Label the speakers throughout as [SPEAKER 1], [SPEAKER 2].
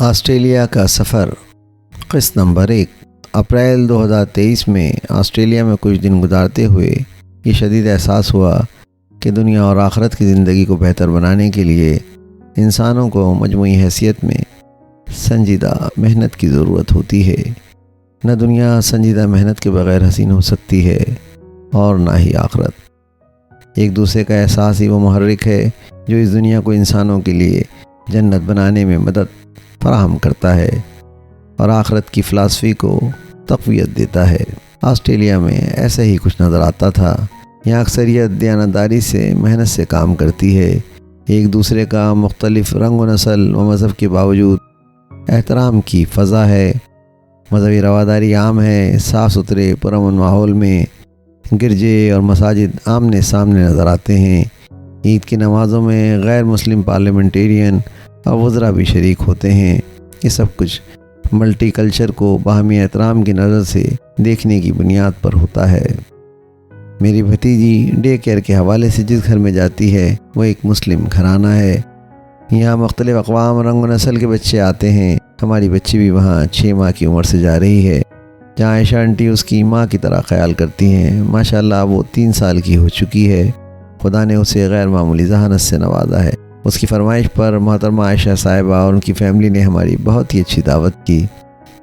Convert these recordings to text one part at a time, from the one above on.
[SPEAKER 1] Australia کا سفر قسط نمبر 1۔ اپریل 2023 میں آسٹریلیا میں کچھ دن گزارتے ہوئے یہ شدید احساس ہوا کہ دنیا اور آخرت کی زندگی کو بہتر بنانے کے لیے انسانوں کو مجموعی حیثیت میں سنجیدہ محنت کی ضرورت ہوتی ہے۔ نہ دنیا سنجیدہ محنت کے بغیر حسین ہو سکتی ہے اور نہ ہی آخرت۔ ایک دوسرے کا احساس ہی وہ محرک ہے جو اس دنیا کو انسانوں کے لیے جنت بنانے میں مدد فراہم کرتا ہے اور آخرت کی فلسفی کو تقویت دیتا ہے۔ آسٹریلیا میں ایسا ہی کچھ نظر آتا تھا۔ یہاں اکثریت دیانتداری سے محنت سے کام کرتی ہے۔ ایک دوسرے کا مختلف رنگ و نسل و مذہب کے باوجود احترام کی فضا ہے۔ مذہبی رواداری عام ہے۔ صاف ستھرے پرامن ماحول میں گرجے اور مساجد آمنے سامنے نظر آتے ہیں۔ عید کی نمازوں میں غیر مسلم پارلیمنٹیرین اور وزراء بھی شریک ہوتے ہیں۔ یہ سب کچھ ملٹی کلچر کو باہمی احترام کی نظر سے دیکھنے کی بنیاد پر ہوتا ہے۔ میری بھتیجی ڈے کیئر کے حوالے سے جس گھر میں جاتی ہے وہ ایک مسلم گھرانہ ہے۔ یہاں مختلف اقوام رنگ و نسل کے بچے آتے ہیں۔ ہماری بچی بھی وہاں 6 ماہ کی عمر سے جا رہی ہے، جہاں عائشہ آنٹی اس کی ماں کی طرح خیال کرتی ہیں۔ ماشاءاللہ وہ 3 سال کی ہو چکی ہے۔ خدا نے اسے غیر معمولی ذہانت سے نوازا ہے۔ اس کی فرمائش پر محترمہ عائشہ صاحبہ اور ان کی فیملی نے ہماری بہت ہی اچھی دعوت کی۔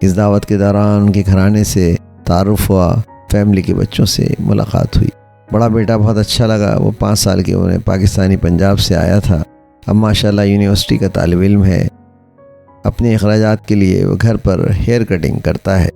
[SPEAKER 1] اس دعوت کے دوران ان کے گھرانے سے تعارف ہوا، فیملی کے بچوں سے ملاقات ہوئی۔ بڑا بیٹا بہت اچھا لگا۔ وہ 5 سال کی عمر میں پاکستانی پنجاب سے آیا تھا۔ اب ماشاءاللہ یونیورسٹی کا طالب علم ہے۔ اپنے اخراجات کے لیے وہ گھر پر ہیئر کٹنگ کرتا ہے۔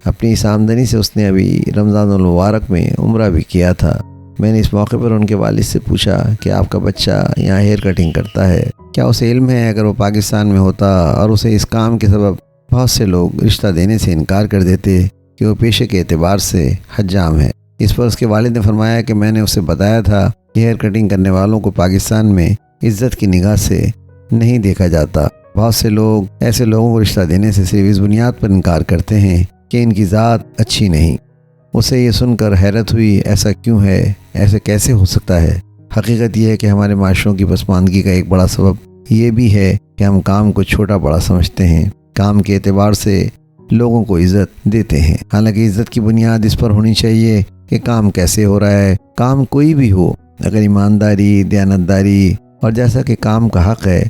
[SPEAKER 1] اپنی اس آمدنی سے اس نے ابھی رمضان المبارک میں عمرہ بھی کیا تھا۔ میں نے اس موقع پر ان کے والد سے پوچھا کہ آپ کا بچہ یہاں ہیئر کٹنگ کرتا ہے، کیا اسے علم ہے اگر وہ پاکستان میں ہوتا اور اسے اس کام کے سبب بہت سے لوگ رشتہ دینے سے انکار کر دیتے کہ وہ پیشے کے اعتبار سے حجام ہے؟ اس پر اس کے والد نے فرمایا کہ میں نے اسے بتایا تھا کہ ہیئر کٹنگ کرنے والوں کو پاکستان میں عزت کی نگاہ سے نہیں دیکھا جاتا۔ بہت سے لوگ ایسے لوگوں کو رشتہ دینے سے صرف اس بنیاد پر انکار کرتے ہیں کہ ان کی ذات اچھی نہیں۔ اسے یہ سن کر حیرت ہوئی، ایسا کیوں ہے؟ ایسے کیسے ہو سکتا ہے؟ حقیقت یہ ہے کہ ہمارے معاشروں کی پسماندگی کا ایک بڑا سبب یہ بھی ہے کہ ہم کام کو چھوٹا بڑا سمجھتے ہیں، کام کے اعتبار سے لوگوں کو عزت دیتے ہیں، حالانکہ عزت کی بنیاد اس پر ہونی چاہیے کہ کام کیسے ہو رہا ہے۔ کام کوئی بھی ہو، اگر ایمانداری، دیانتداری اور جیسا کہ کام کا حق ہے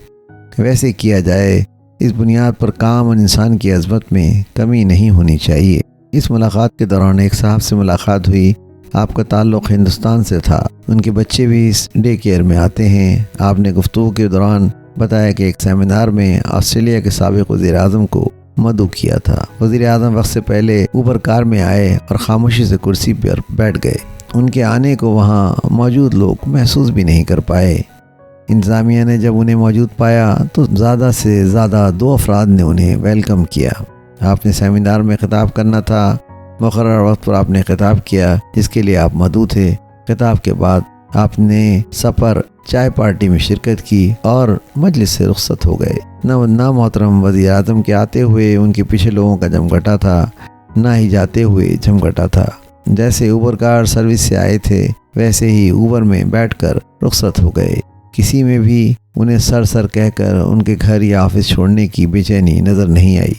[SPEAKER 1] ویسے کیا جائے، اس بنیاد پر کام اور انسان کی عظمت میں کمی نہیں ہونی چاہیے۔ اس ملاقات کے دوران ایک صاحب سے ملاقات ہوئی۔ آپ کا تعلق ہندوستان سے تھا، ان کے بچے بھی اس ڈے کیئر میں آتے ہیں۔ آپ نے گفتگو کے دوران بتایا کہ ایک سیمینار میں آسٹریلیا کے سابق وزیر اعظم کو مدعو کیا تھا۔ وزیر اعظم وقت سے پہلے اوبر کار میں آئے اور خاموشی سے کرسی پر بیٹھ گئے۔ ان کے آنے کو وہاں موجود لوگ محسوس بھی نہیں کر پائے۔ انتظامیہ نے جب انہیں موجود پایا تو زیادہ سے زیادہ 2 افراد نے انہیں ویلکم کیا۔ آپ نے سیمینار میں خطاب کرنا تھا۔ مقررہ وقت پر آپ نے خطاب کیا جس کے لیے آپ مدعو تھے۔ خطاب کے بعد آپ نے سفر چائے پارٹی میں شرکت کی اور مجلس سے رخصت ہو گئے۔ نہ محترم وزیر اعظم کے آتے ہوئے ان کے پیچھے لوگوں کا جمگٹا تھا، نہ ہی جاتے ہوئے جمگٹا تھا۔ جیسے اوبر کار سروس سے آئے تھے ویسے ہی اوبر میں بیٹھ کر رخصت ہو گئے۔ کسی میں بھی انہیں سر کہہ کر ان کے گھر یا آفس چھوڑنے کی بے چینی نظر نہیں آئی۔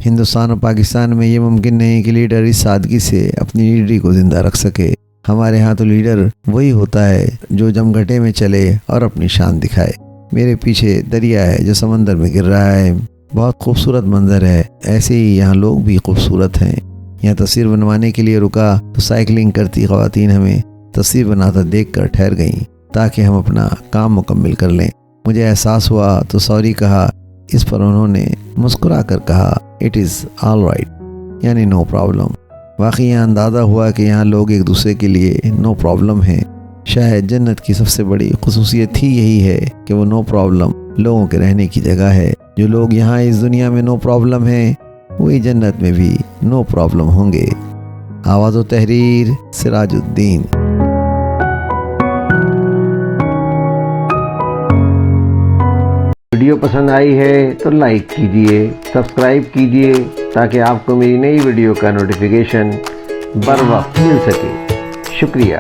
[SPEAKER 1] ہندوستان اور پاکستان میں یہ ممکن نہیں کہ لیڈر اس سادگی سے اپنی لیڈری کو زندہ رکھ سکے۔ ہمارے ہاں تو لیڈر وہی ہوتا ہے جو جمگھٹے میں چلے اور اپنی شان دکھائے۔ میرے پیچھے دریا ہے جو سمندر میں گر رہا ہے، بہت خوبصورت منظر ہے۔ ایسے ہی یہاں لوگ بھی خوبصورت ہیں۔ یہاں تصویر بنوانے کے لیے رکا تو سائیکلنگ کرتی خواتین ہمیں تصویر بناتا دیکھ کر ٹھہر گئیں تاکہ ہم اپنا کام مکمل کر لیں۔ مجھے احساس ہوا تو سوری کہا۔ اس پر انہوں نے مسکرا کر کہا اٹ از آل رائٹ، یعنی نو پرابلم۔ واقعی یہاں اندازہ ہوا کہ یہاں لوگ ایک دوسرے کے لیے نو پرابلم ہیں۔ شاید جنت کی سب سے بڑی خصوصیت ہی یہی ہے کہ وہ نو پرابلم لوگوں کے رہنے کی جگہ ہے۔ جو لوگ یہاں اس دنیا میں نو پرابلم ہیں وہی جنت میں بھی نو پرابلم ہوں گے۔ آواز و تحریر سراج الدین۔
[SPEAKER 2] ویڈیو پسند آئی ہے تو لائک کیجئے، سبسکرائب کیجئے تاکہ آپ کو میری نئی ویڈیو کا نوٹیفیکیشن بر وقت مل سکے۔ شکریہ۔